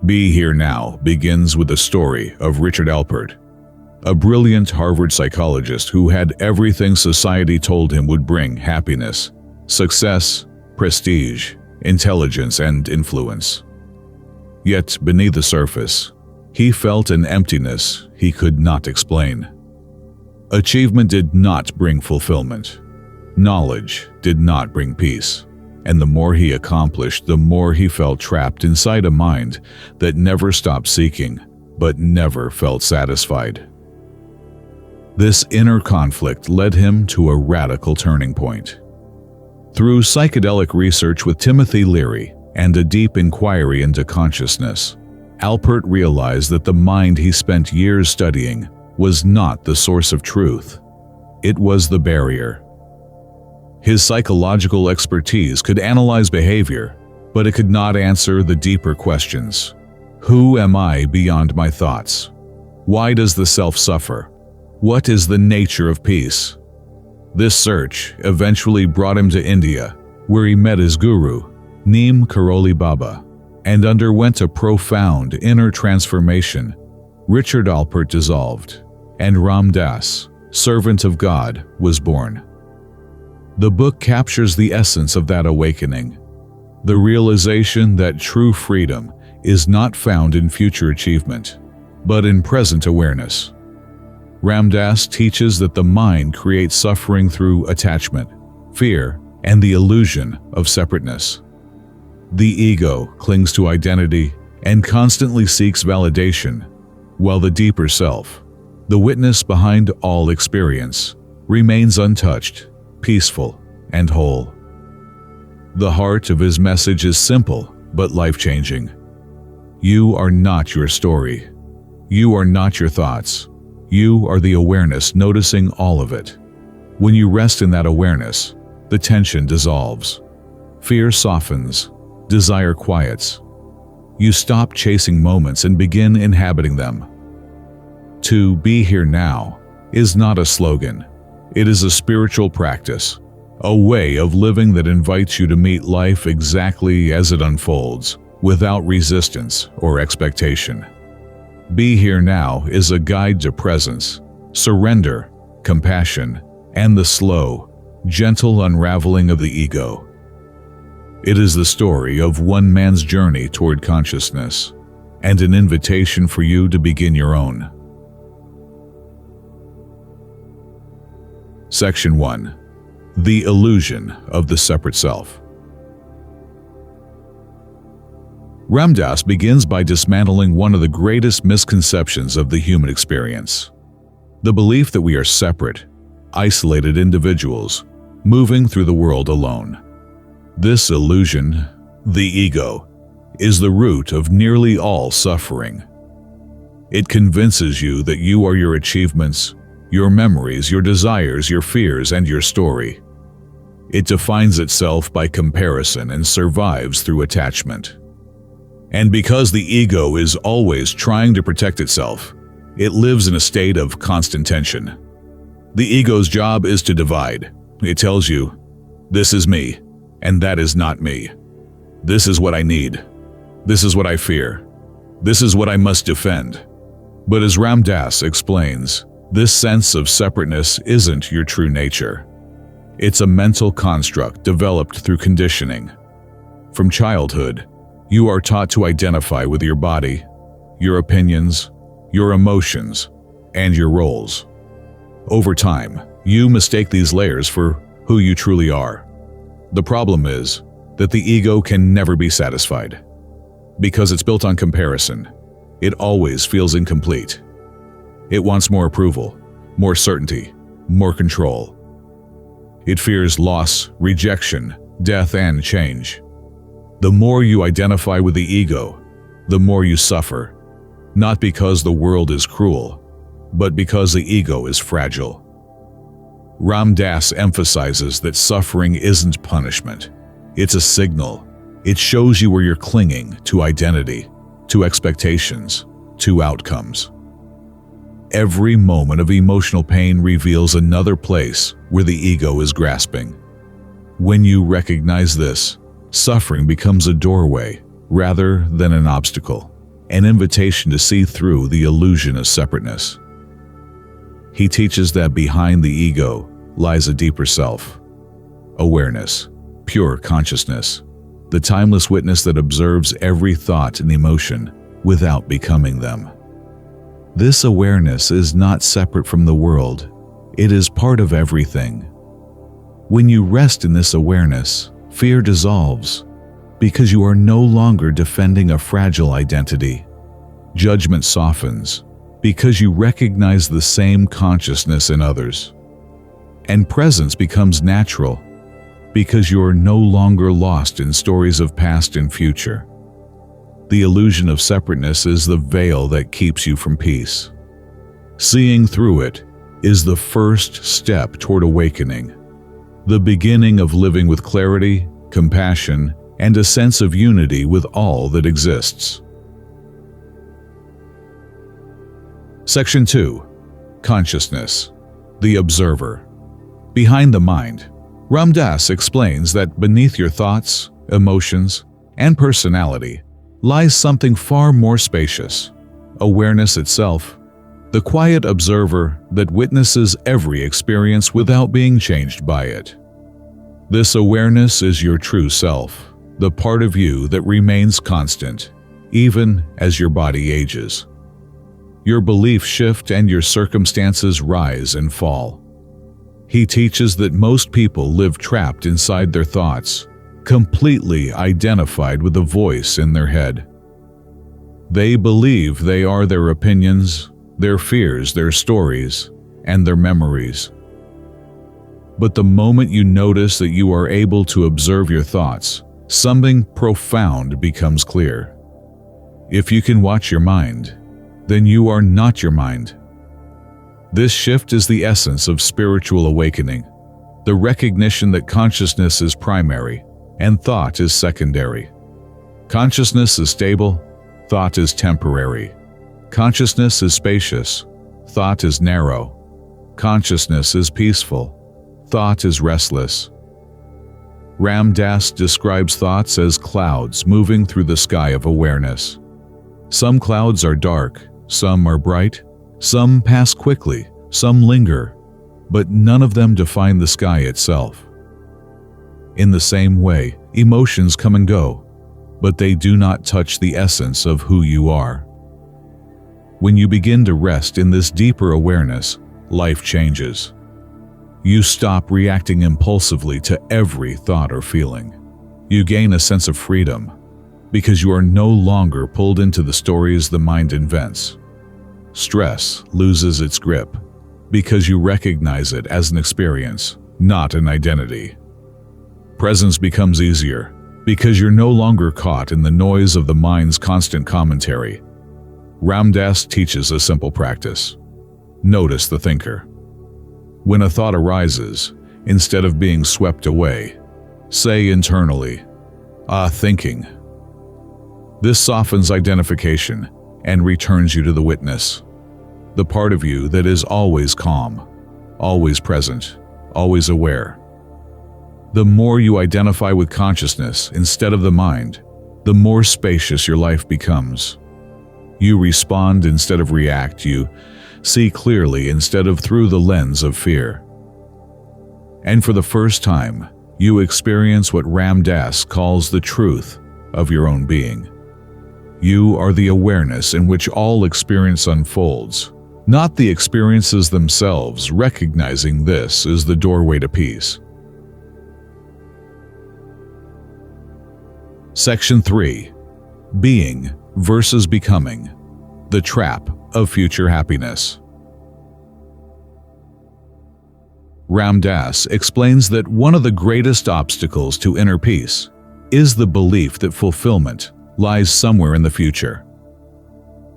Be Here Now begins with the story of Richard Alpert, a brilliant Harvard psychologist who had everything society told him would bring happiness, success, prestige, intelligence, and influence. Yet beneath the surface, he felt an emptiness he could not explain. Achievement did not bring fulfillment. Knowledge did not bring peace. And the more he accomplished, the more he felt trapped inside a mind that never stopped seeking, but never felt satisfied. This inner conflict led him to a radical turning point. Through psychedelic research with Timothy Leary and a deep inquiry into consciousness, Alpert realized that the mind he spent years studying was not the source of truth. It was the barrier. His psychological expertise could analyze behavior, but it could not answer the deeper questions. Who am I beyond my thoughts? Why does the self suffer? What is the nature of peace? This search eventually brought him to India, where he met his guru, Neem Karoli Baba, and underwent a profound inner transformation. Richard Alpert dissolved, and Ram Dass, servant of God, was born. The book captures the essence of that awakening, the realization that true freedom is not found in future achievement, but in present awareness. Ram Dass teaches that the mind creates suffering through attachment, fear, and the illusion of separateness. The ego clings to identity and constantly seeks validation, while the deeper self, the witness behind all experience, remains untouched, peaceful, and whole. The heart of his message is simple but life-changing. You are not your story. You are not your thoughts. You are the awareness noticing all of it. When you rest in that awareness, the tension dissolves. Fear softens. Desire quiets. You stop chasing moments and begin inhabiting them. To be here now is not a slogan. It is a spiritual practice, a way of living that invites you to meet life exactly as it unfolds, without resistance or expectation. Be Here Now is a guide to presence, surrender, compassion, and the slow, gentle unraveling of the ego. It is the story of one man's journey toward consciousness, and an invitation for you to begin your own. Section 1. The Illusion of the Separate Self. Ram Dass begins by dismantling one of the greatest misconceptions of the human experience: the belief that we are separate, isolated individuals, moving through the world alone. This illusion, the ego, is the root of nearly all suffering. It convinces you that you are your achievements, your memories, your desires, your fears, and your story. It defines itself by comparison and survives through attachment. And because the ego is always trying to protect itself, it lives in a state of constant tension. The ego's job is to divide. It tells you, this is me, and that is not me. This is what I need. This is what I fear. This is what I must defend. But as Ram Dass explains, this sense of separateness isn't your true nature. It's a mental construct developed through conditioning. From childhood, you are taught to identify with your body, your opinions, your emotions, and your roles. Over time, you mistake these layers for who you truly are. The problem is that the ego can never be satisfied. Because it's built on comparison, it always feels incomplete. It wants more approval, more certainty, more control. It fears loss, rejection, death, and change. The more you identify with the ego, the more you suffer, not because the world is cruel, but because the ego is fragile. Ram Dass emphasizes that suffering isn't punishment. It's a signal. It shows you where you're clinging to identity, to expectations, to outcomes. Every moment of emotional pain reveals another place where the ego is grasping. When you recognize this, suffering becomes a doorway rather than an obstacle. an invitation to see through the illusion of separateness. He teaches that behind the ego lies a deeper self, awareness, pure consciousness, the timeless witness that observes every thought and emotion without becoming them. This awareness is not separate from the world. It is part of everything. When you rest in this awareness, fear dissolves because you are no longer defending a fragile identity. Judgment softens because you recognize the same consciousness in others. And presence becomes natural because you are no longer lost in stories of past and future. The illusion of separateness is the veil that keeps you from peace. Seeing through it is the first step toward awakening, the beginning of living with clarity, compassion, and a sense of unity with all that exists. Section 2. Consciousness, the observer. Behind the mind, Ram Dass explains that beneath your thoughts, emotions, and personality lies something far more spacious, awareness itself, the quiet observer that witnesses every experience without being changed by it. This awareness is your true self, the part of you that remains constant, even as your body ages. Your beliefs shift and your circumstances rise and fall. He teaches that most people live trapped inside their thoughts, completely identified with the voice in their head. They believe they are their opinions, their fears, their stories, and their memories. But the moment you notice that you are able to observe your thoughts, something profound becomes clear. If you can watch your mind, then you are not your mind. This shift is the essence of spiritual awakening, the recognition that consciousness is primary and thought is secondary. Consciousness is stable, thought is temporary. Consciousness is spacious, thought is narrow. Consciousness is peaceful, thought is restless. Ram Dass describes thoughts as clouds moving through the sky of awareness. Some clouds are dark, some are bright, some pass quickly, some linger, but none of them define the sky itself. In the same way, emotions come and go, but they do not touch the essence of who you are. When you begin to rest in this deeper awareness, life changes. You stop reacting impulsively to every thought or feeling. You gain a sense of freedom because you are no longer pulled into the stories the mind invents. Stress loses its grip because you recognize it as an experience, not an identity. Presence becomes easier because you're no longer caught in the noise of the mind's constant commentary. Ram Dass teaches a simple practice. Notice the thinker. When a thought arises, instead of being swept away, say internally, thinking. This softens identification and returns you to the witness, the part of you that is always calm, always present, always aware. The more you identify with consciousness instead of the mind, the more spacious your life becomes. You respond instead of react. You see clearly instead of through the lens of fear. And for the first time, you experience what Ram Dass calls the truth of your own being. You are the awareness in which all experience unfolds, not the experiences themselves. Recognizing this is the doorway to peace. Section 3. Being versus becoming. The trap of future happiness. Ram Dass explains that one of the greatest obstacles to inner peace is the belief that fulfillment lies somewhere in the future.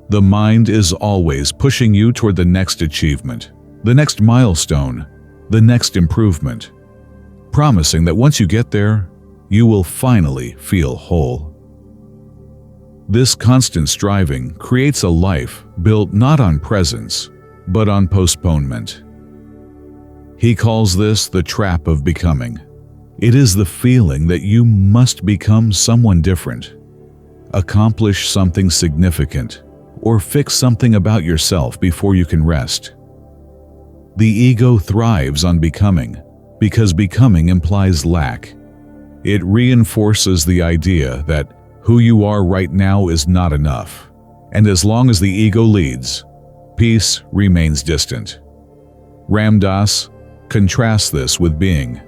The mind is always pushing you toward the next achievement, the next milestone, the next improvement, promising that once you get there, you will finally feel whole. This constant striving creates a life built not on presence, but on postponement. He calls this the trap of becoming. It is the feeling that you must become someone different, accomplish something significant, or fix something about yourself before you can rest. The ego thrives on becoming, because becoming implies lack. It reinforces the idea that who you are right now is not enough, and as long as the ego leads, peace remains distant. Ram Dass contrasts this with being.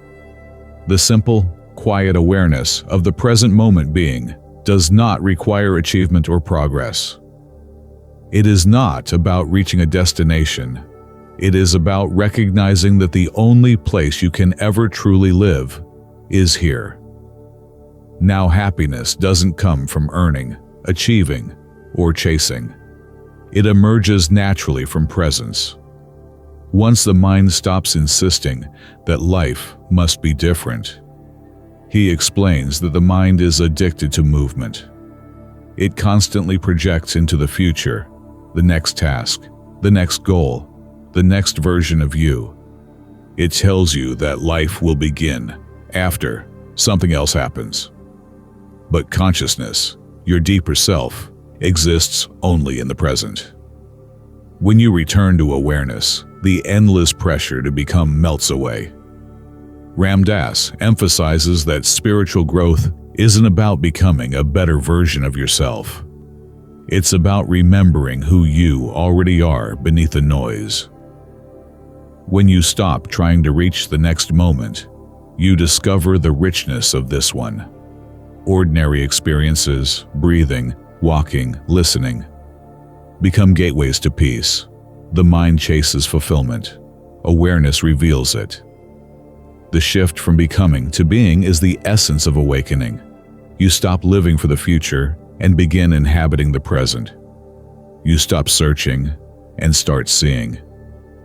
The simple, quiet awareness of the present moment being does not require achievement or progress. It is not about reaching a destination. It is about recognizing that the only place you can ever truly live is here. Now, happiness doesn't come from earning, achieving, or chasing. It emerges naturally from presence. Once the mind stops insisting that life must be different, he explains that the mind is addicted to movement. It constantly projects into the future, the next task, the next goal, the next version of you. It tells you that life will begin after something else happens. But consciousness, your deeper self, exists only in the present. When you return to awareness, the endless pressure to become melts away. Ram Dass emphasizes that spiritual growth isn't about becoming a better version of yourself. It's about remembering who you already are beneath the noise. When you stop trying to reach the next moment, you discover the richness of this one. Ordinary experiences, breathing, walking, listening, become gateways to peace. The mind chases fulfillment. Awareness reveals it. The shift from becoming to being is the essence of awakening. You stop living for the future and begin inhabiting the present. You stop searching and start seeing.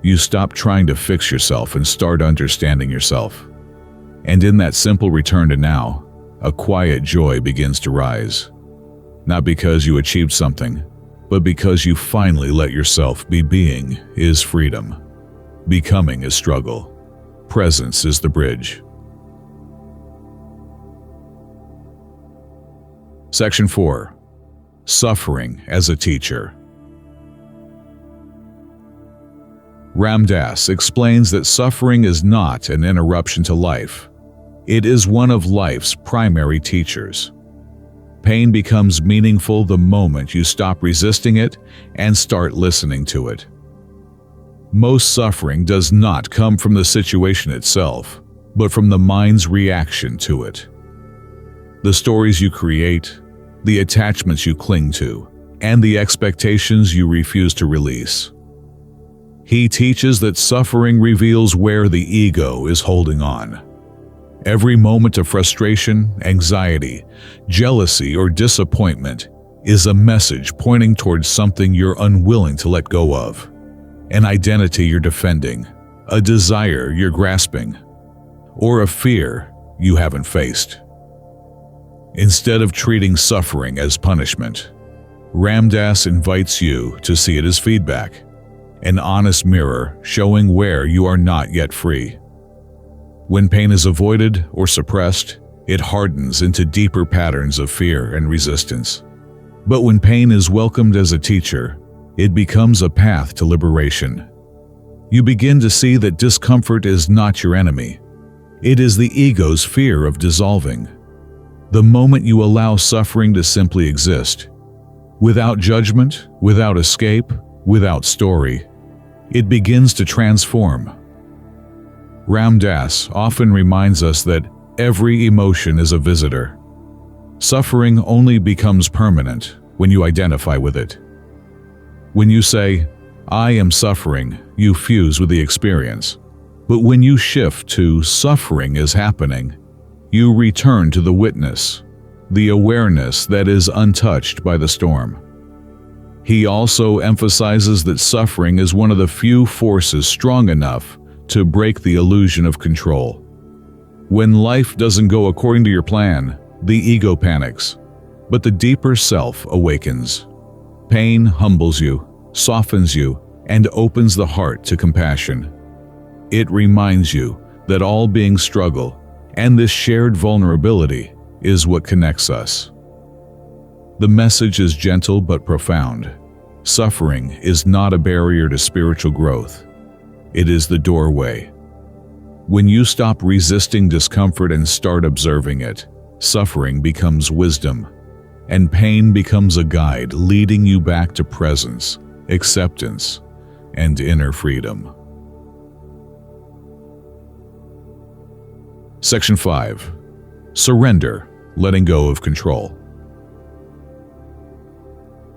You stop trying to fix yourself and start understanding yourself. And in that simple return to now, a quiet joy begins to rise. Not because you achieved something, but because you finally let yourself be. Being is freedom. Becoming is struggle. Presence is the bridge. Section 4. Suffering as a teacher. Ram Dass explains that suffering is not an interruption to life. It is one of life's primary teachers. Pain becomes meaningful the moment you stop resisting it and start listening to it. Most suffering does not come from the situation itself, but from the mind's reaction to it. The stories you create, the attachments you cling to, and the expectations you refuse to release. He teaches that suffering reveals where the ego is holding on. Every moment of frustration, anxiety, jealousy, or disappointment is a message pointing towards something you're unwilling to let go of, an identity you're defending, a desire you're grasping, or a fear you haven't faced. Instead of treating suffering as punishment, Ram Dass invites you to see it as feedback, an honest mirror showing where you are not yet free. When pain is avoided or suppressed, it hardens into deeper patterns of fear and resistance. But when pain is welcomed as a teacher, it becomes a path to liberation. You begin to see that discomfort is not your enemy. It is the ego's fear of dissolving. The moment you allow suffering to simply exist, without judgment, without escape, without story, it begins to transform. Ram Dass often reminds us that every emotion is a visitor. Suffering only becomes permanent when you identify with it. When you say, "I am suffering," you fuse with the experience. But when you shift to "suffering is happening," you return to the witness, the awareness that is untouched by the storm. He also emphasizes that suffering is one of the few forces strong enough to break the illusion of control. When life doesn't go according to your plan, the ego panics, but the deeper self awakens. Pain humbles you, softens you, and opens the heart to compassion. It reminds you that all beings struggle, and this shared vulnerability is what connects us. The message is gentle but profound. Suffering is not a barrier to spiritual growth. It is the doorway. When you stop resisting discomfort and start observing it, suffering becomes wisdom, and pain becomes a guide leading you back to presence, acceptance, and inner freedom. Section 5. Surrender, letting go of control.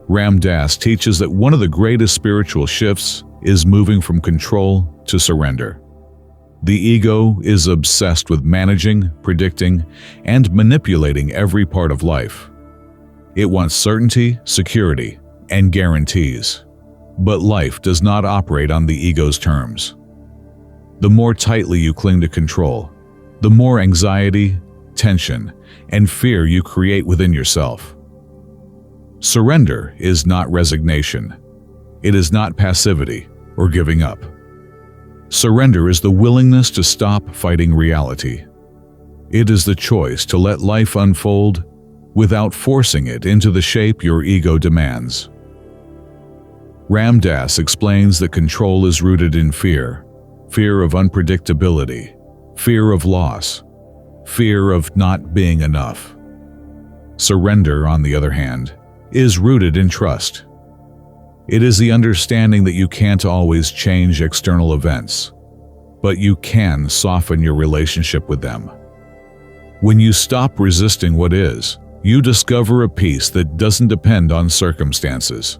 Ram Dass teaches that one of the greatest spiritual shifts is moving from control to surrender. The ego is obsessed with managing, predicting, and manipulating every part of life. It wants certainty, security, and guarantees. But life does not operate on the ego's terms. The more tightly you cling to control, the more anxiety, tension, and fear you create within yourself. Surrender is not resignation. It is not passivity or giving up. Surrender is the willingness to stop fighting reality. It is the choice to let life unfold without forcing it into the shape your ego demands. Ram Dass explains that control is rooted in fear, fear of unpredictability, fear of loss, fear of not being enough. Surrender, on the other hand, is rooted in trust. It is the understanding that you can't always change external events, but you can soften your relationship with them. When you stop resisting what is, you discover a peace that doesn't depend on circumstances.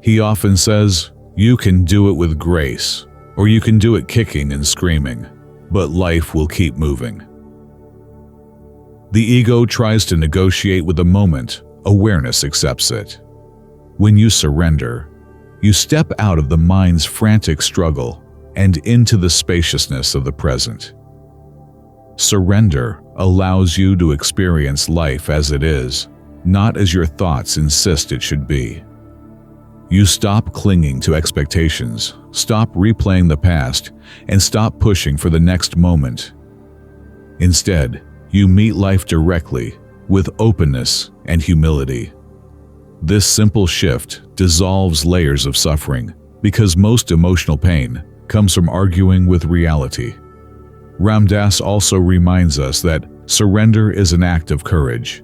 He often says, you can do it with grace, or you can do it kicking and screaming, but life will keep moving. The ego tries to negotiate with the moment, awareness accepts it. When you surrender, you step out of the mind's frantic struggle and into the spaciousness of the present. Surrender allows you to experience life as it is, not as your thoughts insist it should be. You stop clinging to expectations, stop replaying the past, and stop pushing for the next moment. Instead, you meet life directly, with openness and humility. This simple shift dissolves layers of suffering, because most emotional pain comes from arguing with reality. Ram Dass also reminds us that surrender is an act of courage.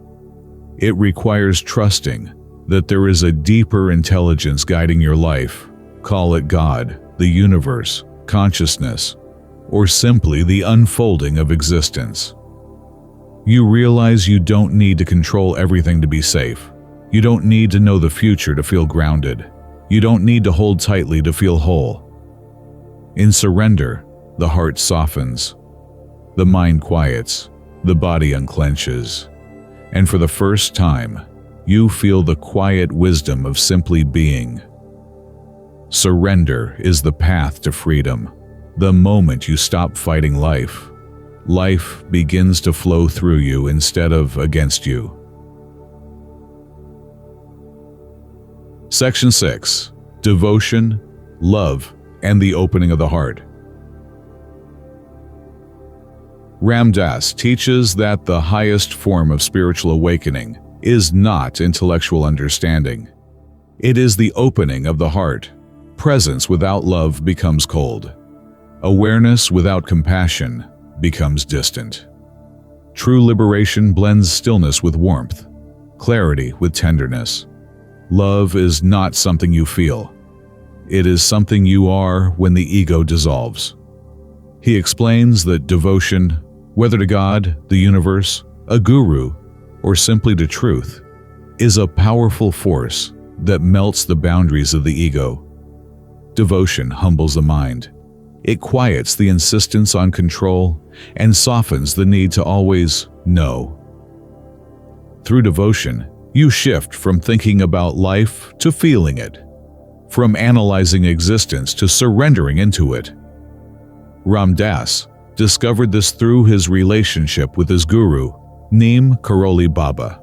It requires trusting that there is a deeper intelligence guiding your life. Call it God, the universe, consciousness, or simply the unfolding of existence. You realize you don't need to control everything to be safe. You don't need to know the future to feel grounded. You don't need to hold tightly to feel whole. In surrender, the heart softens, the mind quiets, the body unclenches, and for the first time, you feel the quiet wisdom of simply being. Surrender is the path to freedom. The moment you stop fighting life, life begins to flow through you instead of against you. Section 6. Devotion, Love, and the Opening of the Heart. Ram Dass teaches that the highest form of spiritual awakening is not intellectual understanding. It is the opening of the heart. Presence without love becomes cold. Awareness without compassion becomes distant. True liberation blends stillness with warmth, clarity with tenderness. Love is not something you feel. It is something you are when the ego dissolves. He explains that devotion, whether to God, the universe, a guru, or simply to truth, is a powerful force that melts the boundaries of the ego. Devotion humbles the mind. It quiets the insistence on control and softens the need to always know. Through devotion, you shift from thinking about life to feeling it, from analyzing existence to surrendering into it. Ram Dass discovered this through his relationship with his guru, Neem Karoli Baba.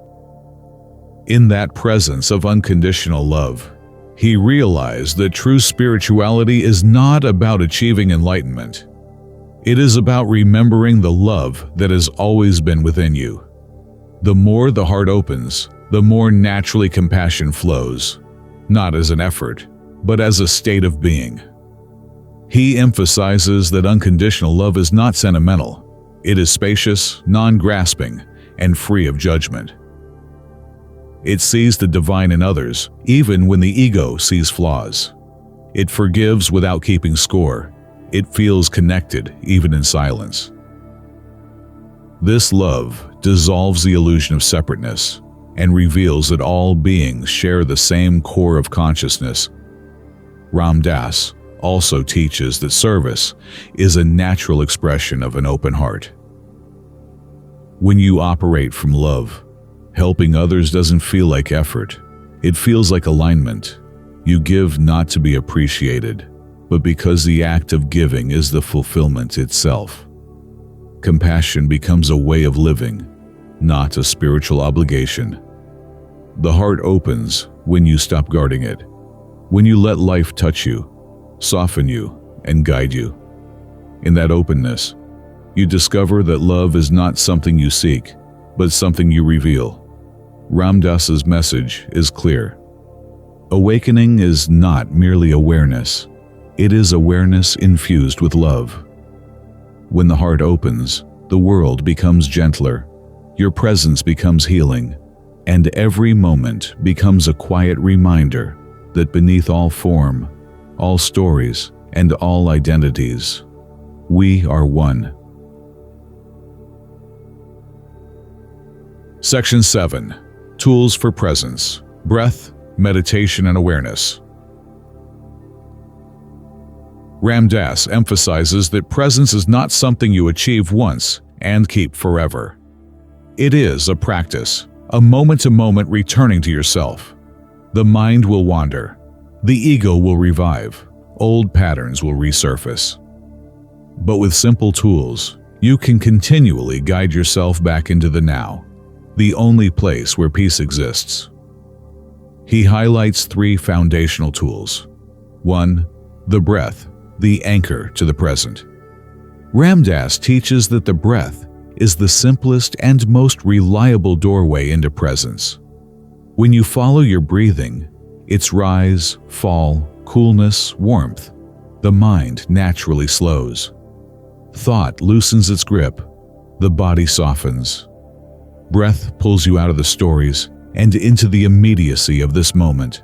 In that presence of unconditional love, he realized that true spirituality is not about achieving enlightenment. It is about remembering the love that has always been within you. The more the heart opens, the more naturally compassion flows, not as an effort, but as a state of being. He emphasizes that unconditional love is not sentimental. It is spacious, non-grasping, and free of judgment. It sees the divine in others, even when the ego sees flaws. It forgives without keeping score. It feels connected, even in silence. This love dissolves the illusion of separateness and reveals that all beings share the same core of consciousness. Ram Dass also teaches that service is a natural expression of an open heart. When you operate from love, helping others doesn't feel like effort. It feels like alignment. You give not to be appreciated, but because the act of giving is the fulfillment itself. Compassion becomes a way of living, not a spiritual obligation. The heart opens when you stop guarding it, when you let life touch you, soften you, and guide you. In that openness, you discover that love is not something you seek, but something you reveal. Ram Dass's message is clear. Awakening is not merely awareness. It is awareness infused with love. When the heart opens, the world becomes gentler, your presence becomes healing, and every moment becomes a quiet reminder that beneath all form, all stories, and all identities, we are one. Section 7. Tools for Presence, Breath, Meditation, and Awareness. Ram Dass emphasizes that presence is not something you achieve once and keep forever. It is a practice, a moment-to-moment returning to yourself. The mind will wander. The ego will revive. Old patterns will resurface. But with simple tools, you can continually guide yourself back into the now, the only place where peace exists. He highlights 3 foundational tools. 1. The breath, the anchor to the present. Ram Dass teaches that the breath is the simplest and most reliable doorway into presence. When you follow your breathing, its rise, fall, coolness, warmth, the mind naturally slows. Thought loosens its grip. The body softens. Breath pulls you out of the stories and into the immediacy of this moment.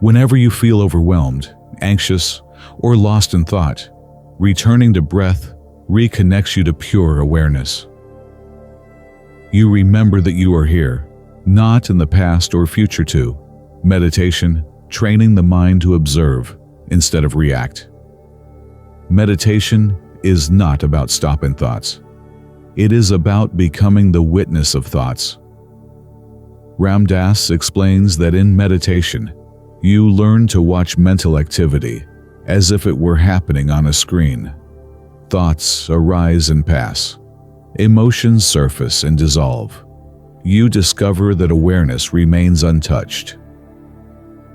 Whenever you feel overwhelmed, anxious, or lost in thought, returning to breath reconnects you to pure awareness. You remember that you are here, not in the past or future too. Meditation, training the mind to observe instead of react. Meditation is not about stopping thoughts. It is about becoming the witness of thoughts. Ram Dass explains that in meditation, you learn to watch mental activity as if it were happening on a screen. Thoughts arise and pass. Emotions surface and dissolve. You discover that awareness remains untouched.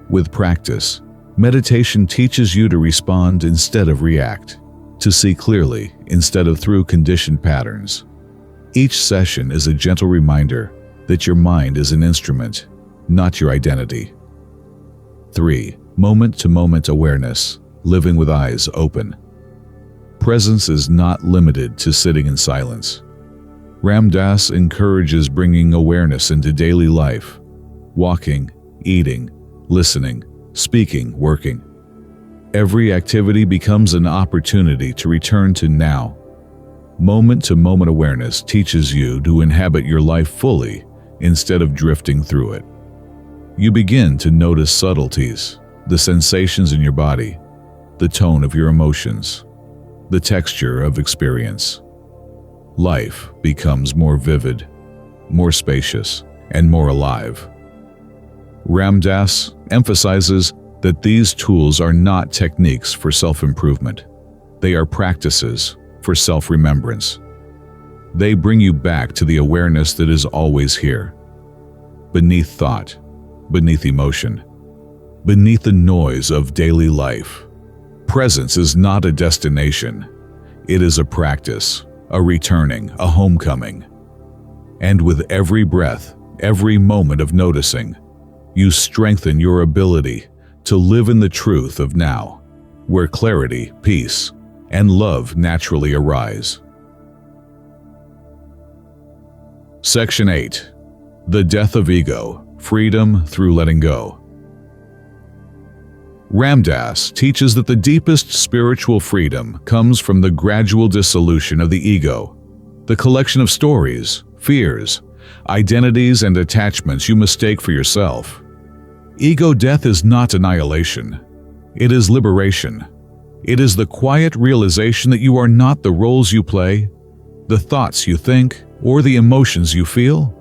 With practice, meditation teaches you to respond instead of react, to see clearly instead of through conditioned patterns. Each session is a gentle reminder that your mind is an instrument, not your identity. 3. Moment-to-moment awareness, living with eyes open. Presence is not limited to sitting in silence. Ram Dass encourages bringing awareness into daily life, walking, eating, listening, speaking, working. Every activity becomes an opportunity to return to now. Moment-to-moment awareness teaches you to inhabit your life fully instead of drifting through it. You begin to notice subtleties, the sensations in your body, the tone of your emotions, the texture of experience. Life becomes more vivid, more spacious, and more alive. Ram Dass emphasizes that these tools are not techniques for self-improvement. They are practices for self-remembrance. They bring you back to the awareness that is always here, beneath thought, beneath emotion, beneath the noise of daily life. Presence is not a destination. It is a practice, a returning, a homecoming. And with every breath, every moment of noticing, you strengthen your ability to live in the truth of now, where clarity, peace, and love naturally arise. Section 8. The Death of Ego, Freedom Through Letting Go. Ram Dass teaches that the deepest spiritual freedom comes from the gradual dissolution of the ego, the collection of stories, fears, identities, and attachments you mistake for yourself. Ego death is not annihilation. It is liberation. It is the quiet realization that you are not the roles you play, the thoughts you think, or the emotions you feel,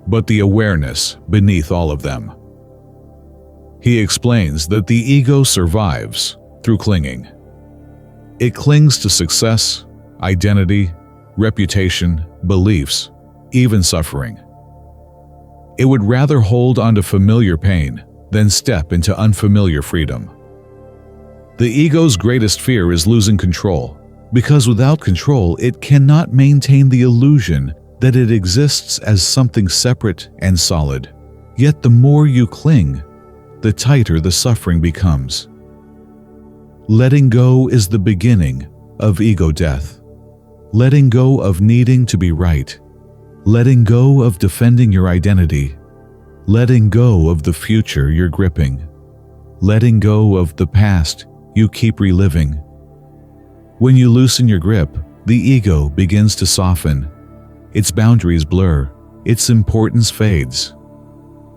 but the awareness beneath all of them. He explains that the ego survives through clinging. It clings to success, identity, reputation, beliefs, even suffering. It would rather hold onto familiar pain than step into unfamiliar freedom. The ego's greatest fear is losing control, because without control, it cannot maintain the illusion that it exists as something separate and solid. Yet the more you cling, the tighter the suffering becomes. Letting go is the beginning of ego death. Letting go of needing to be right. Letting go of defending your identity. Letting go of the future you're gripping. Letting go of the past you keep reliving. When you loosen your grip, the ego begins to soften. Its boundaries blur. Its importance fades.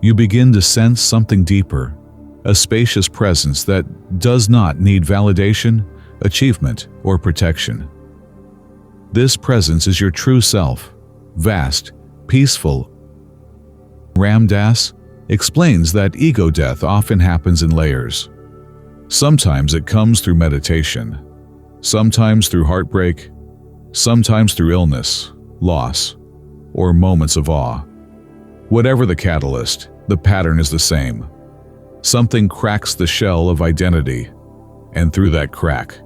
You begin to sense something deeper, a spacious presence that does not need validation, achievement, or protection. This presence is your true self, vast, peaceful. Ram Dass explains that ego death often happens in layers. Sometimes it comes through meditation, sometimes through heartbreak, sometimes through illness, loss, or moments of awe. Whatever the catalyst, the pattern is the same. Something cracks the shell of identity, and through that crack,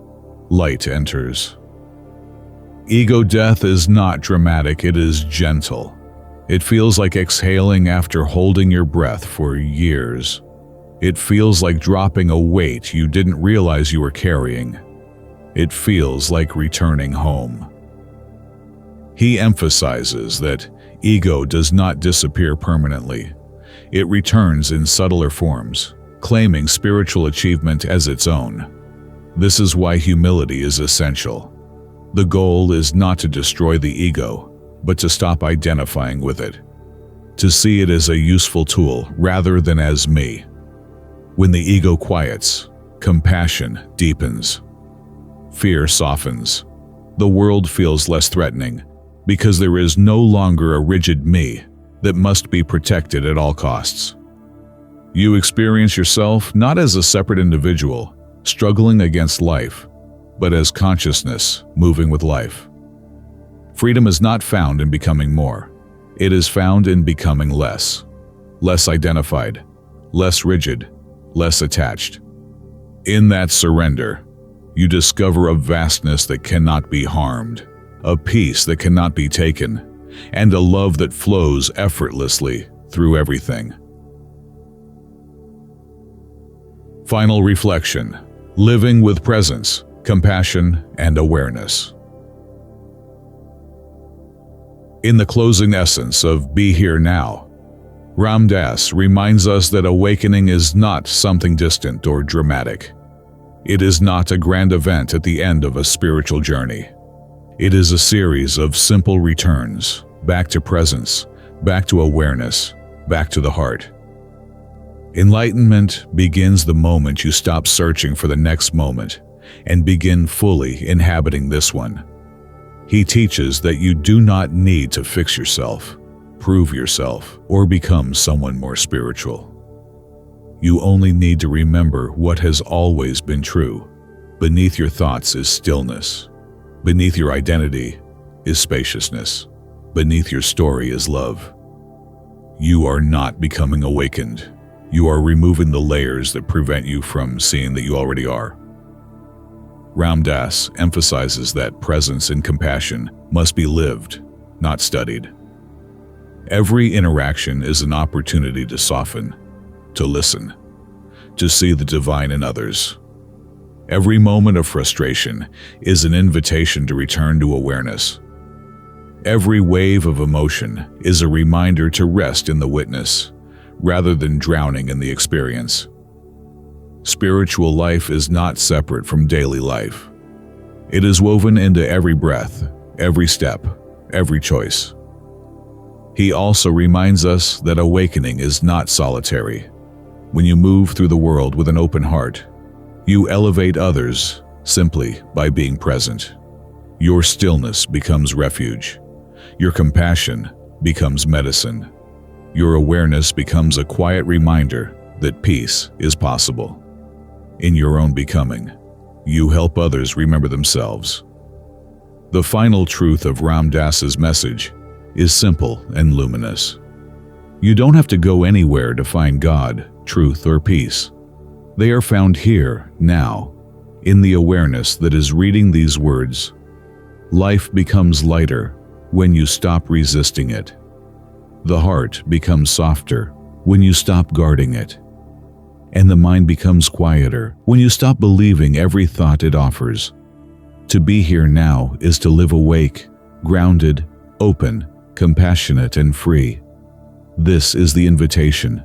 light enters. Ego death is not dramatic, it is gentle. It feels like exhaling after holding your breath for years. It feels like dropping a weight you didn't realize you were carrying. It feels like returning home. He emphasizes that ego does not disappear permanently. It returns in subtler forms, claiming spiritual achievement as its own. This is why humility is essential. The goal is not to destroy the ego, but to stop identifying with it. To see it as a useful tool rather than as me. When the ego quiets, compassion deepens. Fear softens. The world feels less threatening, because there is no longer a rigid me that must be protected at all costs. You experience yourself not as a separate individual, struggling against life, but as consciousness moving with life. Freedom is not found in becoming more. It is found in becoming less. Less identified, less rigid, less attached. In that surrender, you discover a vastness that cannot be harmed, a peace that cannot be taken, and a love that flows effortlessly through everything. Final reflection: living with presence, compassion, and awareness. In the closing essence of Be Here Now, Ram Dass reminds us that awakening is not something distant or dramatic. It is not a grand event at the end of a spiritual journey. It is a series of simple returns, back to presence, back to awareness, back to the heart. Enlightenment begins the moment you stop searching for the next moment and begin fully inhabiting this one. He teaches that you do not need to fix yourself, prove yourself, or become someone more spiritual. You only need to remember what has always been true. Beneath your thoughts is stillness. Beneath your identity is spaciousness. Beneath your story is love. You are not becoming awakened. You are removing the layers that prevent you from seeing that you already are. Ram Dass emphasizes that presence and compassion must be lived, not studied. Every interaction is an opportunity to soften, to listen, to see the divine in others. Every moment of frustration is an invitation to return to awareness. Every wave of emotion is a reminder to rest in the witness, rather than drowning in the experience. Spiritual life is not separate from daily life. It is woven into every breath, every step, every choice. He also reminds us that awakening is not solitary. When you move through the world with an open heart, you elevate others simply by being present. Your stillness becomes refuge. Your compassion becomes medicine. Your awareness becomes a quiet reminder that peace is possible. In your own becoming, you help others remember themselves. The final truth of Ram Dass's message is simple and luminous. You don't have to go anywhere to find God, truth, or peace. They are found here, now, in the awareness that is reading these words. Life becomes lighter when you stop resisting it. The heart becomes softer when you stop guarding it. And the mind becomes quieter when you stop believing every thought it offers. To be here now is to live awake, grounded, open, compassionate, and free. This is the invitation.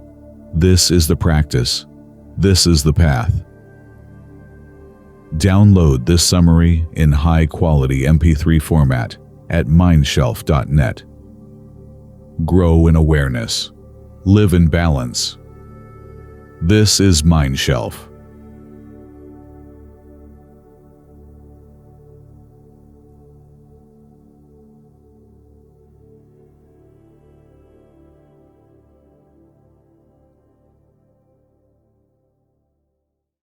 This is the practice. This is the path. Download this summary in high-quality MP3 format at MindShelf.net. Grow in awareness. Live in balance. This is MindShelf.